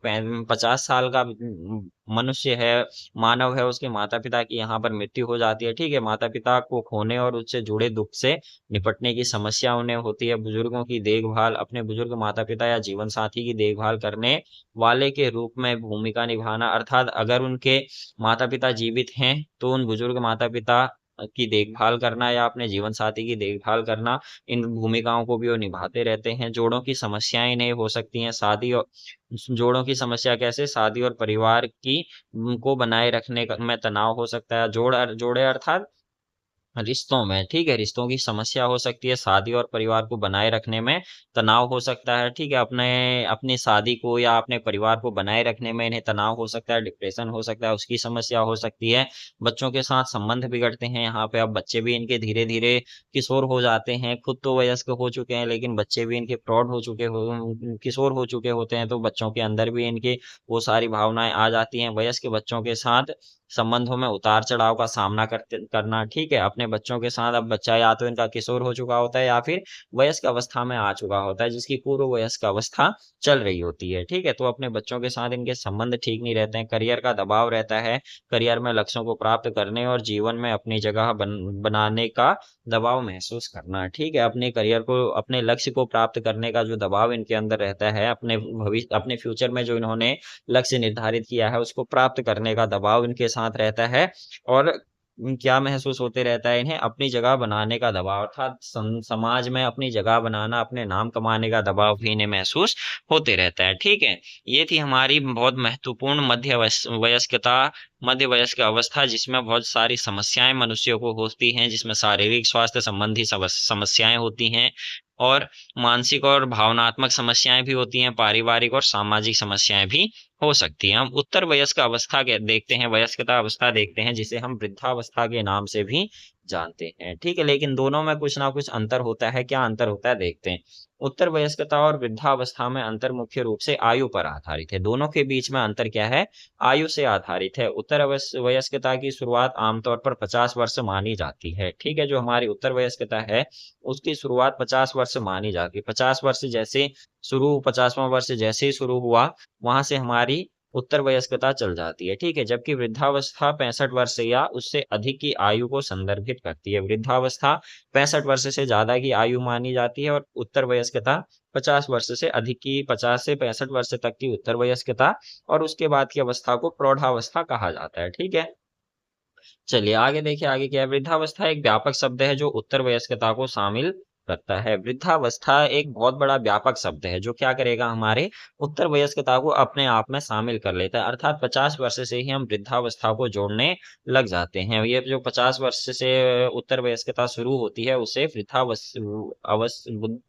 50 साल का मनुष्य है, मानव है, उसके माता-पिता की यहाँ पर मृत्यु हो जाती है, ठीक है? माता-पिता को खोने और उससे जुड़े दुःख से निपटने की समस्या उन्हें होती है। बुजुर्गों की देखभाल, अपने बुजुर्ग माता-पिता या जीवन साथी की देखभाल करने वाले के रूप में भूमिका निभाना, अर्थात अगर उनके माता-पिता जीवित हैं, तो उन बुजुर्ग माता-पिता की देखभाल करना या अपने जीवन साथी की देखभाल करना, इन भूमिकाओं को भी वो निभाते रहते हैं। जोड़ों की समस्याएँ इन्हें हो सकती हैं, शादी और जोड़ों की समस्या कैसे? शादी और परिवार की को बनाए रखने का में तनाव हो सकता है। जोड़े अर्थात रिश्तों में, ठीक है? रिश्तों की समस्या हो सकती है, शादी और परिवार को बनाए रखने में तनाव हो सकता है, ठीक है? अपनी शादी को या अपने परिवार को बनाए रखने में इन्हें तनाव हो सकता है, डिप्रेशन हो सकता है, उसकी समस्या हो सकती है। बच्चों के साथ संबंध बिगड़ते हैं, यहाँ पे अब बच्चे भी इनके धीरे-धीरे किशोर हो जाते हैं, खुद तो वयस्क हो चुके हैं, लेकिन बच्चे भी इनके प्रौढ़ हो चुके किशोर हो चुके होते हैं, तो बच्चों के अंदर भी इनके वो सारी भावनाएँ आ जाती हैं। वयस्क बच्चों के साथ संबंधों में उतार-चढ़ाव का सामना करना, ठीक है? अपने बच्चों के साथ अब बच्चा या तो इनका किशोर हो चुका होता है या फिर वयस्क अवस्था में आ चुका होता है, जिसकी पूर्व वयस्क अवस्था चल रही होती है, ठीक है? तो अपने बच्चों के साथ इनके संबंध ठीक नहीं रहते हैं, करियर का दबाव रहता है, करियर में लक्ष्यों को प्राप्त करने और जीवन में अपनी जगह बनाने का दबाव महसूस करना, ठीक है? अपने करियर को, अपने लक्ष्य को प्राप्त करने का जो दबाव इनके अंदर रहता है, अपने फ्यूचर में जो इन्होंने लक्ष्य निर्धारित किया है, उसको प्राप्त करने का दबाव इनके साथ रहता है और क्या महसूस होते रहता है इन्हें? अपनी जगह बनाने का दबाव, अर्थात समाज में अपनी जगह बनाना, अपने नाम कमाने का दबाव भी इन्हें महसूस होते रहता है, ठीक है? ये थी हमारी बहुत महत्वपूर्ण मध्य वयस्क अवस्था, जिसमें बहुत सारी समस्याएँ मनुष्यों को होती हैं, जिसमें शारीरिक स्वास्थ्य संबंधी समस्याएँ होती हैं और मानसिक और भावनात्मक समस्याएँ भी होती हैं, पारिवारिक और सामाजिक समस्याएँ भी हो सकती है। हम उत्तर वयस्क अवस्था के देखते हैं, वयस्कता अवस्था देखते हैं, जिसे हम वृद्धावस्था के नाम से भी जानते हैं। ठीक है, लेकिन दोनों में कुछ ना कुछ अंतर होता है। क्या अंतर होता है देखते हैं। उत्तर वयस्कता और वृद्धावस्था में अंतर मुख्य रूप से आयु पर आधारित है। दोनों के बीच में अंतर क्या है? आयु से आधारित है। वयस्कता की शुरुआत आमतौर पर 50 वर्ष मानी जाती है। ठीक है, जो हमारी उत्तर वयस्कता है उसकी शुरुआत 50 वर्ष मानी जाती है। 50 वर्ष जैसे शुरू 50वां वर्ष जैसे ही शुरू हुआ, वहां से हमारी उत्तर वयस्कता चल जाती है। ठीक है, जबकि वृद्धावस्था 65 वर्ष या उससे अधिक की आयु को संदर्भित करती है। वृद्धावस्था 65 वर्ष से ज्यादा की आयु मानी जाती है और उत्तर वयस्कता 50 वर्ष से अधिक की, 50 से 65 वर्ष तक की उत्तर वयस्कता, और उसके बाद की अवस्था को प्रौढ़ावस्था कहा जाता है। ठीक है, चलिए आगे देखिए। आगे क्या है? वृद्धावस्था एक व्यापक शब्द है जो उत्तर वयस्कता को शामिल करता है। वृद्धावस्था एक बहुत बड़ा व्यापक शब्द है जो क्या करेगा? हमारे उत्तर वयस्कता को अपने आप में शामिल कर लेता है। अर्थात 50 वर्ष से ही हम वृद्धावस्था को जोड़ने लग जाते हैं। ये जो 50 वर्ष से उत्तर वयस्कता शुरू होती है उसे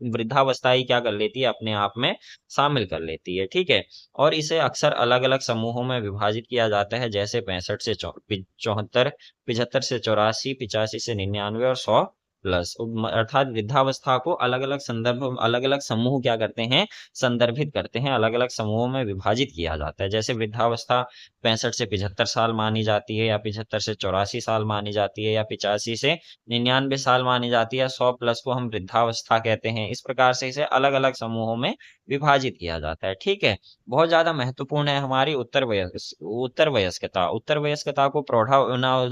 वृद्धावस्था ही क्या कर लेती है? अपने आप में शामिल कर लेती है। ठीक है, और इसे अक्सर अलग अलग समूहों में विभाजित किया जाता है, जैसे 65 से 74, 75 से 84, 85 से 99 और 100 प्लस। अर्थात वृद्धावस्था को अलग अलग संदर्भ, अलग अलग समूह क्या करते हैं? संदर्भित करते हैं। अलग अलग समूहों में विभाजित किया जाता है। जैसे वृद्धावस्था 65 से 75 साल मानी जाती है, या 75 से 84 साल मानी जाती है, या 85 से 99 साल मानी जाती है, 100 प्लस को हम वृद्धावस्था कहते हैं। इस प्रकार से इसे अलग अलग समूहों में विभाजित किया जाता है। ठीक है, बहुत ज्यादा महत्वपूर्ण है हमारी उत्तर वयस्कता। उत्तर वयस्कता को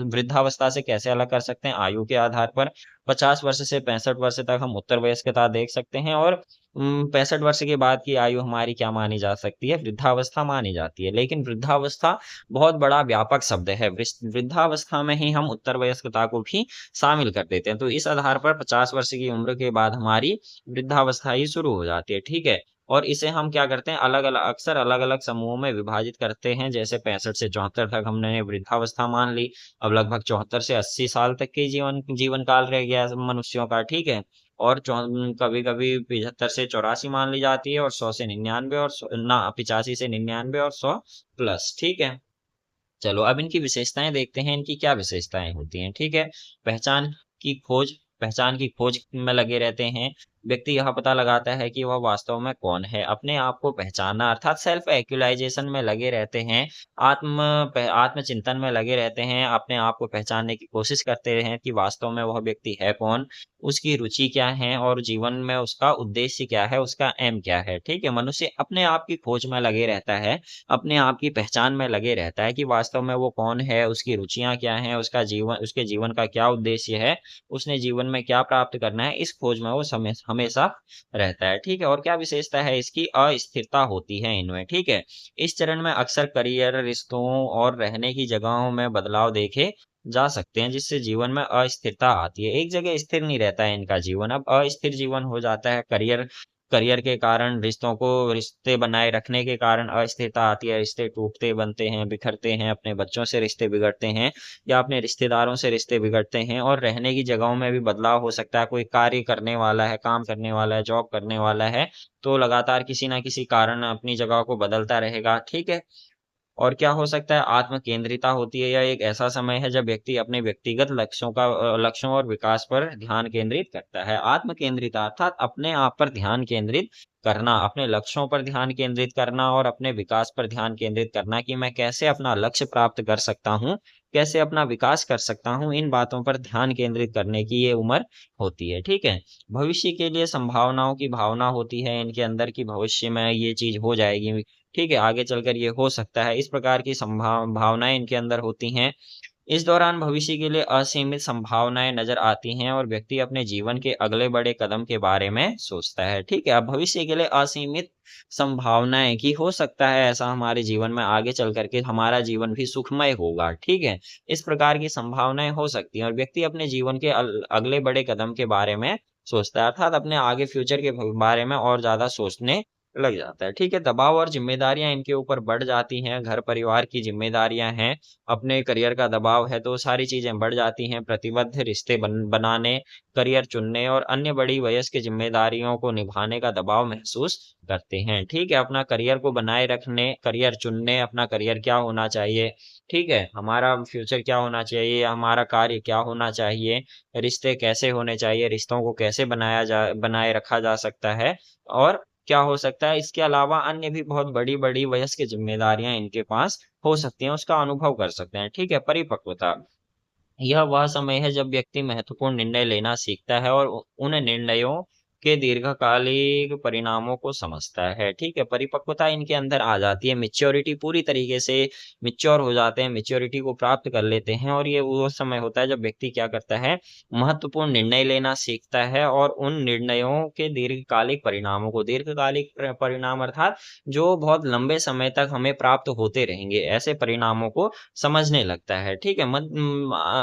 वृद्धावस्था से कैसे अलग कर सकते हैं? आयु के आधार पर 50 वर्ष से 65 वर्ष तक हम उत्तर वयस्कता देख सकते हैं, और 65 वर्ष के बाद की आयु हमारी क्या मानी जा सकती है? वृद्धावस्था मानी जाती है। लेकिन वृद्धावस्था बहुत बड़ा व्यापक शब्द है। वृद्धावस्था में ही हम उत्तर वयस्कता को भी शामिल कर देते हैं। तो इस आधार पर 50 वर्ष की उम्र के बाद हमारी वृद्धावस्था ही शुरू हो जाती है। ठीक है, और इसे हम क्या करते हैं? अलग अलग, अक्सर अलग अलग समूहों में विभाजित करते हैं। जैसे 65 से 74 तक हमने वृद्धावस्था मान ली। अब लगभग 74 से 80 साल तक के जीवन जीवन काल रह गया है मनुष्यों का। ठीक है, और कभी कभी 75 से 84 मान ली जाती है, और 100 से 99, और ना 85 से 99 और 100 प्लस। ठीक है, चलो अब इनकी विशेषताएं देखते हैं। इनकी क्या विशेषताएं होती हैं? ठीक है, पहचान की खोज, पहचान की खोज में लगे रहते हैं। व्यक्ति यह पता लगाता है कि वह वास्तव में कौन है। अपने आप को पहचानना अर्थात सेल्फ एक्चुअलाइजेशन में लगे रहते हैं। आत्मचिंतन में लगे रहते हैं। अपने आप को पहचानने की कोशिश करते हैं कि वास्तव में वह व्यक्ति है कौन, उसकी रुचि क्या है, और जीवन में उसका उद्देश्य क्या है, उसका एम क्या है। ठीक है, मनुष्य अपने आप की खोज में लगे रहता है, अपने आप की पहचान में लगे रहता है कि वास्तव में वो कौन है, उसकी रुचियां क्या हैं, उसके जीवन का क्या उद्देश्य है, उसने जीवन में क्या प्राप्त करना है। इस खोज में वो हमेशा रहता है। ठीक है, और क्या विशेषता है इसकी? अस्थिरता होती है इनमें। ठीक है, इस चरण में अक्सर करियर, रिश्तों और रहने की जगहों में बदलाव देखे जा सकते हैं, जिससे जीवन में अस्थिरता आती है। एक जगह स्थिर नहीं रहता है इनका जीवन, अब अस्थिर जीवन हो जाता है। करियर करियर के कारण, रिश्ते बनाए रखने के कारण अस्थिरता आती है। रिश्ते टूटते, बनते हैं, बिखरते हैं। अपने बच्चों से रिश्ते बिगड़ते हैं, या अपने रिश्तेदारों से रिश्ते बिगड़ते हैं। और रहने की जगहों में भी बदलाव हो सकता है। कोई कार्य करने वाला है, काम करने वाला है, जॉब करने वाला है, तो लगातार किसी ना किसी कारण अपनी जगह को बदलता रहेगा। ठीक है, और क्या हो सकता है? आत्म केंद्रिता होती है। यह एक ऐसा समय है जब व्यक्ति अपने व्यक्तिगत लक्ष्यों और विकास पर ध्यान केंद्रित करता है। आत्म केंद्रिता अर्थात अपने आप पर ध्यान केंद्रित करना, अपने लक्ष्यों पर ध्यान केंद्रित करना, और अपने विकास पर ध्यान केंद्रित करना कि मैं कैसे अपना लक्ष्य प्राप्त कर सकता हूँ, कैसे अपना विकास कर सकता हूँ। इन बातों पर ध्यान केंद्रित करने की ये उम्र होती है। ठीक है, भविष्य के लिए संभावनाओं की भावना होती है इनके अंदर, की भविष्य में ये चीज हो जाएगी। ठीक है, आगे चलकर ये हो सकता है। इस प्रकार की भावनाएं इनके अंदर होती हैं। इस दौरान भविष्य के लिए असीमित संभावनाएं नजर आती हैं, और व्यक्ति अपने जीवन के अगले बड़े कदम के बारे में सोचता है। ठीक है, अब भविष्य के लिए असीमित संभावनाएं की हो सकता है ऐसा हमारे जीवन में आगे चल करके हमारा जीवन भी सुखमय होगा। ठीक है, इस प्रकार की संभावनाएं हो सकती हैं, और व्यक्ति अपने जीवन के अगले बड़े कदम के बारे में सोचता है, अर्थात अपने आगे फ्यूचर के बारे में और ज्यादा सोचने लग जाता है। ठीक है, दबाव और जिम्मेदारियां इनके ऊपर बढ़ जाती हैं, घर परिवार की जिम्मेदारियां हैं, अपने करियर का दबाव है, तो सारी चीजें बढ़ जाती हैं। प्रतिबद्ध रिश्ते बनाने, करियर चुनने और अन्य बड़ी वयस्क जिम्मेदारियों को निभाने का दबाव महसूस करते हैं। ठीक है, अपना करियर को बनाए रखने, करियर चुनने, अपना करियर क्या होना चाहिए, ठीक है, हमारा फ्यूचर क्या होना चाहिए, हमारा कार्य क्या होना चाहिए, रिश्ते कैसे होने चाहिए, रिश्तों को कैसे बनाए रखा जा सकता है, और क्या हो सकता है, इसके अलावा अन्य भी बहुत बड़ी-बड़ी वयस्क जिम्मेदारियां इनके पास हो सकती हैं, उसका अनुभव कर सकते हैं। ठीक है, परिपक्वता, यह वह समय है जब व्यक्ति महत्वपूर्ण निर्णय लेना सीखता है और उन निर्णयों के दीर्घकालिक परिणामों को समझता है। ठीक है, परिपक्वता इनके अंदर आ जाती है, मेच्योरिटी पूरी तरीके से मेच्योर हो जाते हैं, मेच्योरिटी को प्राप्त कर लेते हैं, और ये वो समय होता है जब व्यक्ति क्या करता है, महत्वपूर्ण निर्णय लेना सीखता है और उन निर्णयों के दीर्घकालिक परिणामों को, दीर्घकालिक परिणाम अर्थात जो बहुत लंबे समय तक हमें प्राप्त होते रहेंगे, ऐसे परिणामों को समझने लगता है। ठीक है,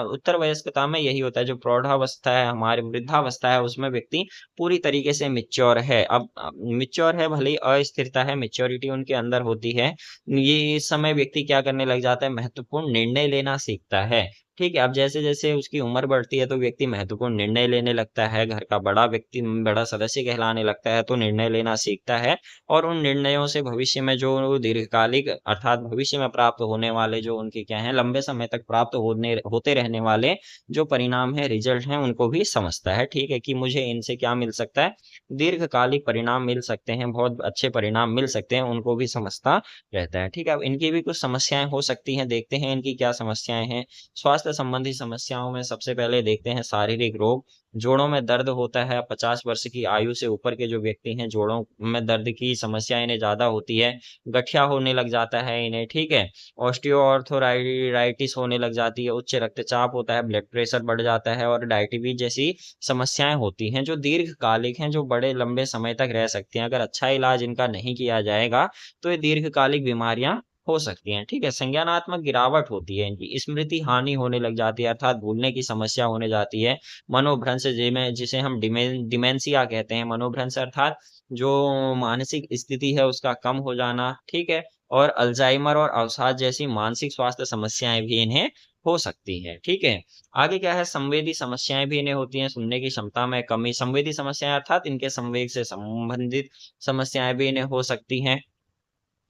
उत्तर वयस्कता में यही होता है, जो प्रौढ़ावस्था है, हमारी वृद्धावस्था है, उसमें व्यक्ति पूरी तरीके से मैच्योर है। अब मैच्योर है, भले ही अस्थिरता है, मैच्योरिटी उनके अंदर होती है। ये इस समय व्यक्ति क्या करने लग जाता है, महत्वपूर्ण निर्णय लेना सीखता है। ठीक है, अब जैसे-जैसे उसकी उम्र बढ़ती है तो व्यक्ति महत्वपूर्ण निर्णय लेने लगता है, घर का बड़ा व्यक्ति, बड़ा सदस्य कहलाने लगता है, तो निर्णय लेना सीखता है, और उन निर्णयों से भविष्य में जो दीर्घकालिक अर्थात भविष्य में प्राप्त होने वाले, जो उनके क्या हैं, लंबे समय तक प्राप्त होते रहने वाले जो परिणाम है, रिजल्ट हैं, उनको भी समझता है। ठीक है, कि मुझे इनसे क्या मिल सकता है, दीर्घकालिक परिणाम मिल सकते हैं, बहुत अच्छे परिणाम मिल सकते हैं, उनको भी समझता रहता है। ठीक है, अब इनकी भी कुछ समस्याएं हो सकती हैं, देखते हैं इनकी क्या समस्याएं हैं। स्वास्थ्य संबंधी समस्याओं में सबसे पहले देखते हैं शारीरिक रोग, जोड़ों में दर्द होता है, 50 वर्ष की आयु से ऊपर के जो व्यक्ति हैं, जोड़ों में दर्द की समस्या इन्हें ज़्यादा होती है, गठिया होने लग जाता है इन्हें, ठीक है? ऑस्टियोआर्थराइटिस होने लग जाती है, उच्च रक्तचाप होता है, ब्लड प्रेशर बढ़ जाता है, और डायबिटीज जैसी समस्याएं होती हैं, जो दीर्घकालिक हैं, जो बड़े लंबे समय तक रह सकती हैं। अगर अच्छा इलाज इनका नहीं किया जाएगा, तो ये दीर्घकालिक बीमारियां हो सकती हैं। ठीक है, संज्ञानात्मक गिरावट होती है इनकी, स्मृति हानि होने लग जाती है, अर्थात भूलने की समस्या होने जाती है, मनोभ्रंश जिसे हम डिमेंशिया कहते हैं, मनोभ्रंश अर्थात जो मानसिक स्थिति है उसका कम हो जाना, ठीक है, और अल्जाइमर और अवसाद जैसी मानसिक स्वास्थ्य समस्याएं भी इन्हें हो सकती हैं। ठीक है, आगे क्या है, संवेदी समस्याएं भी इन्हें होती हैं, सुनने की क्षमता में कमी, संवेदी समस्याएं अर्थात इनके संवेग से संबंधित समस्याएं भी इन्हें हो सकती हैं।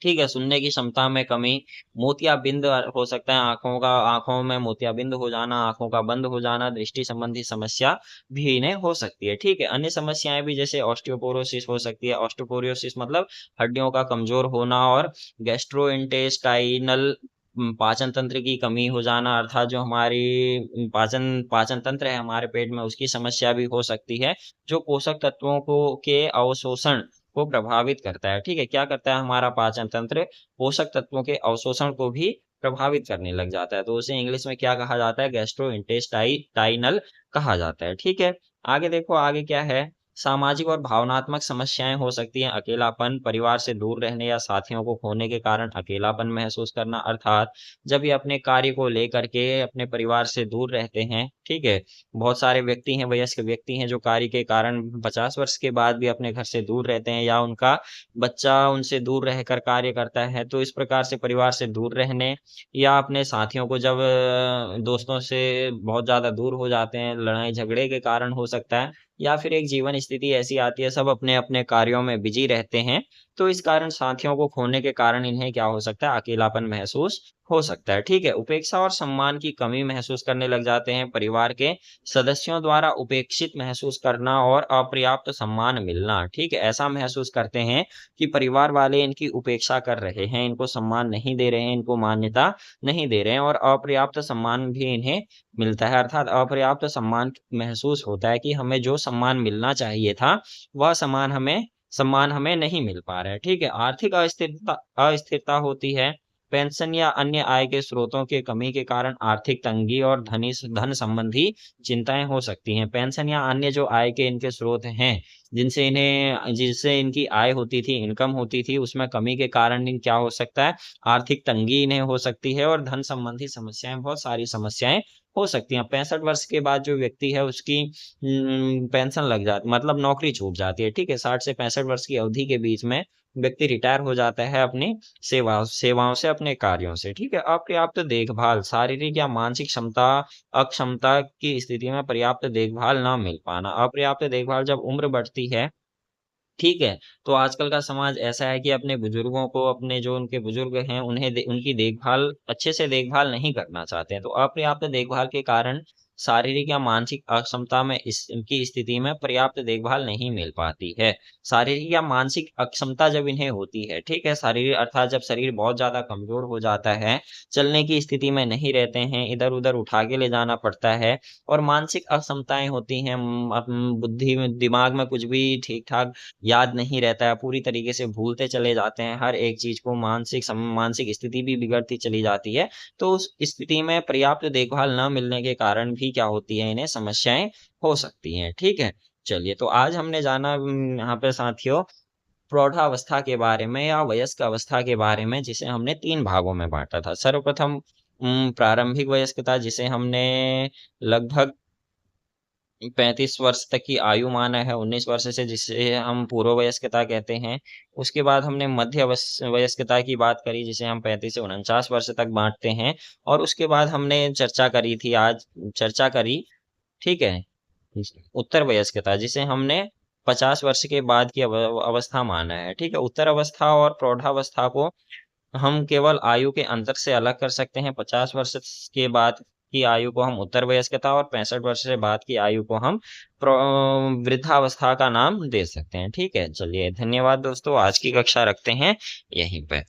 ठीक है, सुनने की क्षमता में कमी, मोतियाबिंद हो सकता है, आँखों में मोतियाबिंद हो जाना, आँखों का बंद हो जाना, दृष्टि संबंधी समस्या भी इन्हें हो सकती है। ठीक है, अन्य समस्याएं भी जैसे ऑस्टियोपोरोसिस हो सकती है, ऑस्टियोपोरोसिस मतलब हड्डियों का कमजोर होना, और गैस्ट्रोइंटेस्टाइनल पाचन तंत्र की कमी हो जाना, अर्थात जो हमारी पाचन पाचन तंत्र है हमारे पेट में, उसकी समस्या भी हो सकती है, जो पोषक तत्वों को के अवशोषण को प्रभावित करता है। ठीक है, क्या करता है हमारा पाचन तंत्र, पोषक तत्वों के अवशोषण को भी प्रभावित करने लग जाता है, तो उसे इंग्लिश में क्या कहा जाता है, गैस्ट्रोइंटेस्टाइनल कहा जाता है। ठीक है, आगे देखो, आगे क्या है, सामाजिक और भावनात्मक समस्याएं हो सकती हैं, अकेलापन, परिवार से दूर रहने या साथियों को खोने के कारण अकेलापन महसूस करना, अर्थात जब ये अपने कार्य को लेकर के अपने परिवार से दूर रहते हैं, ठीक है, बहुत सारे व्यक्ति हैं, वयस्क व्यक्ति हैं, जो कार्य के कारण 50 वर्ष के बाद भी अपने घर से दूर रहते हैं, या उनका बच्चा उनसे दूर रहकर कार्य करता है, तो इस प्रकार से परिवार से दूर रहने, या अपने साथियों को जब दोस्तों से बहुत ज्यादा दूर हो जाते हैं, लड़ाई झगड़े के कारण हो सकता है, या फिर एक जीवन स्थिति ऐसी आती है, सब अपने अपने कार्यों में बिजी रहते हैं, तो इस कारण साथियों को खोने के कारण इन्हें क्या हो सकता है, अकेलापन महसूस हो सकता है। ठीक है, उपेक्षा और सम्मान की कमी महसूस करने लग जाते हैं, परिवार के सदस्यों द्वारा उपेक्षित महसूस करना और अपर्याप्त सम्मान मिलना, ठीक है, ऐसा महसूस करते हैं कि परिवार वाले इनकी उपेक्षा कर रहे हैं, इनको सम्मान नहीं दे रहे हैं, इनको मान्यता नहीं दे रहे हैं, और अपर्याप्त सम्मान भी इन्हें मिलता है, अर्थात अपर्याप्त सम्मान महसूस होता है कि हमें जो सम्मान मिलना चाहिए था, वह सम्मान हमें नहीं मिल पा रहा है। ठीक है, आर्थिक अस्थिरता अस्थिरता होती है, पेंशन या अन्य आय के स्रोतों की कमी के कारण आर्थिक तंगी और धन संबंधी चिंताएं हो सकती हैं। पेंशन या अन्य जो आय के इनके स्रोत हैं, जिनसे इनकी आय होती थी, इनकम होती थी, उसमें कमी के कारण इन क्या हो सकता है, आर्थिक तंगी इन्हें हो सकती है, और धन संबंधी समस्याएं, बहुत सारी समस्याएं हो सकती है। 65 वर्ष के बाद जो व्यक्ति है उसकी पेंशन लग जाती, मतलब नौकरी छूट जाती है, ठीक है। 60 से 65 वर्ष की अवधि के बीच में व्यक्ति रिटायर हो जाता है अपनी सेवाओं से, अपने कार्यों से, ठीक है। अपर्याप्त देखभाल, शारीरिक या मानसिक क्षमता अक्षमता की स्थिति में पर्याप्त देखभाल ना मिल पाना। अपर्याप्त देखभाल जब उम्र बढ़ती है, ठीक है, तो आजकल का समाज ऐसा है कि अपने बुजुर्गों को, अपने जो उनके बुजुर्ग हैं, उनकी देखभाल अच्छे से देखभाल नहीं करना चाहते हैं। तो अपर्याप्त देखभाल के कारण शारीरिक या मानसिक अक्षमता में इस इनकी स्थिति में पर्याप्त देखभाल नहीं मिल पाती है। शारीरिक या मानसिक अक्षमता जब इन्हें होती है, ठीक है, शारीरिक अर्थात जब शरीर बहुत ज़्यादा कमज़ोर हो जाता है, चलने की स्थिति में नहीं रहते हैं, इधर-उधर उठा के ले जाना पड़ता है, और मानसिक अक्षमताएँ होती हैं, बुद्धि में, दिमाग में कुछ भी ठीक-ठाक याद नहीं रहता है, पूरी तरीके से भूलते चले जाते हैं हर एक चीज़ को, मानसिक स्थिति भी बिगड़ती चली जाती है। तो उस स्थिति में पर्याप्त देखभाल न मिलने के कारण भी क्या होती है, इन्हें समस्याएँ हो सकती हैं, ठीक है? चलिए, तो आज हमने जाना यहाँ पे साथियों प्रौढ़ावस्था के बारे में या वयस्क अवस्था के बारे में, जिसे हमने 3 भागों में बाँटा था। सर्वप्रथम प्रारंभिक वयस्कता, जिसे हमने लगभग 35 वर्ष तक की आयु माना है, 19 वर्ष से जिसे हम पूर्व वयस्कता कहते हैं। उसके बाद हमने वयस्कता की बात करी, जिसे हम 35 से 49 वर्ष तक बाँटते हैं, और उसके बाद हमने चर्चा करी, ठीक है? उत्तर वयस्कता, जिसे हमने 50 वर्ष के बाद की अवस्था माना है, ठीक है? उत्तर अवस्था और प्रौढ़ावस्था को हम केवल आयु के अंतर से अलग कर सकते हैं। 50 वर्ष के बाद की आयु को हम उत्तर वयस्कता, और 65 वर्ष से बाद की आयु को हम वृद्धावस्था का नाम दे सकते हैं, ठीक है। चलिए, धन्यवाद दोस्तों, आज की कक्षा रखते हैं यहीं पे।